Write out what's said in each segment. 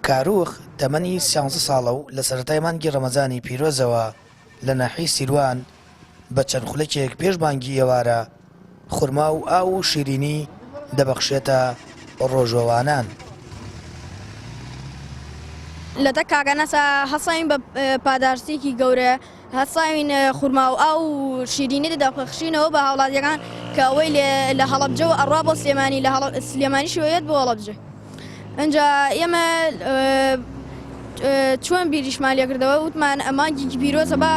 کاروخ تەمەنی 13 ساڵە و لە سەرەتای مانگی ڕەمەزانی پیرۆزەوە لە ناحی سیروان بە چەند خولەکێک پێش بانگی ئێوارە خورما و ئاو و شیرینی دەبەخشێتە ڕۆژەوانان. لە تەکاگەنەسا هەساین بە پاداشتێکی گەورە هەساوین خورما و ئاو و شیرینی دەبەخشینەوە بە هاوڵاتیەکان کە ئەوەی لە هەڵەبجەوە ئەڕوا بۆ سلێمانی لە سلێمانی شوێت بۆ هەڵەبجە. ئەنجا ئێمە چۆن بیریشمان لێکردەوە وتمان مانگێکی پیرۆزە بە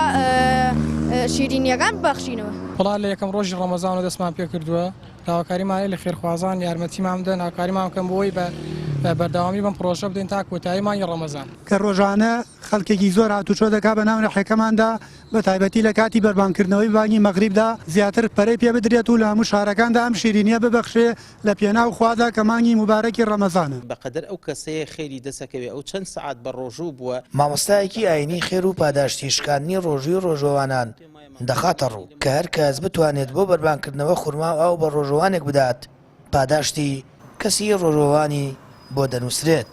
شیرینیەکان ببەخشینەوە. وڵات لە یەکەم ڕۆژی ڕەمەزان و دەستمان پێ کردووە داواکاریمانەیە لە خێرخوازان یارمەتیمان بدەن هاوکاریمان بکەن بۆی بە بەردەوامی بەم پرۆژە بدەین تا کۆتایی مانگی ڕەمەزان کە ڕۆژانە خەڵکێکی زۆر هاتوچۆ دەکات بە ناو ناحیەکەماندا بە تایبەتی لە کاتی بەربانکردنەوەی بانگی مەغریبدا زیاتر پەرەی پێ بدرێت و لە هەموو شارەکاندا ئەم شیرینیە ببەخشێ لە پێناو خوادا کە مانگی مبارەکی ڕەمەزانە. بەقەدەر ئەو کەسەیە خێری دەسەکەوێ ئەو چەند سەعات بە ڕۆژوو بووە. مامۆستایەکی ئاینی خێر و پاداشتی شکاندنی ڕۆژی و ڕۆژەوانان دەخاتە ڕوو کە هەر کەس بتوانێت بۆ بەربانکردنەوە خورما و ئاو بە ڕۆژەوانێک بدات پاداشتی کەسی ڕۆژەوانی بۆ دەنووسرێت.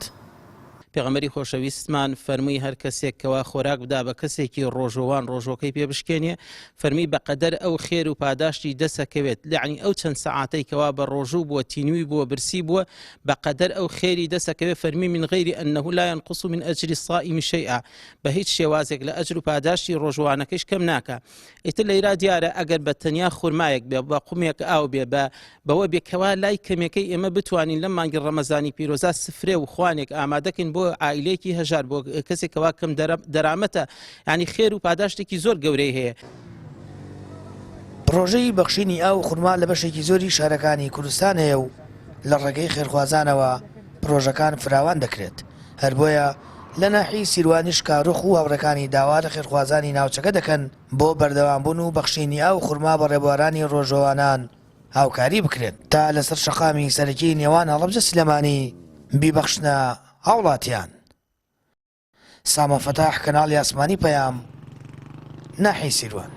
پێغەمبەری خۆشەویستمان فەرمووی هەر کەسێک کەوا خۆراک بدا بە کەسێکی ڕۆژەوان ڕۆژۆکەی پێ بشکێنێ فەرمی بەقەدەر ئەو خێر و پاداشتی دەسەکەوێت لەعنی ئەو چەند سەعاتەی کەوا بە ڕۆژوو بووە تینوی بووە برسی بووە بەقەدەر ئەو خێری دەسەکەوێت فەرمی من غیری ئەنەه لا ينقص من ئەجری الصائم شیئا بە هیچ شێوازێک لە ئەجر و پاداشتی ڕۆژوانەکەش کەم ناکە. ئیتر لەیرا دیارە ئەگەر بە تەنیا خورمایەک بێ بە قومێک ئاو بێ بەوە بێکەوە لای کەمەکەی ئێمە بتوانین لەم مانگی ڕەمەزانی پیرۆزە سفرێ و خوانێک ئامادەکەین بۆ عائلەیەکی هەژار بۆ کەسێکەوە کەم دەرامەتە ینی خێر و پاداشتێکی زۆر گەورەی هەیە. پرۆژەی بەخشینی ئاو خورما لە بەشێکی زۆری شارەکانی کوردستان هەیە و لە ڕێگەی خێرخوازانەوە پرۆژەکان فراوان دەکرێت. هەر بۆیە لە ناحی سیروانیش کاروخ و هاوڕەکانی داوا لە خێرخوازانی ناوچەکە دەکەن بۆ بەردەوامبوون و بەخشینی ئاو خورما بە ڕێبوارانی ڕۆژەوانان هاوکاری بکرێت تا لەسەر شەقامی سەرەکی نێوان هەڵەبجە سلێمانی بیبەخشنە هاوڵاتیان. سامە فەتاح کەناڵی ئاسمانی پەیام ناحی سیروان.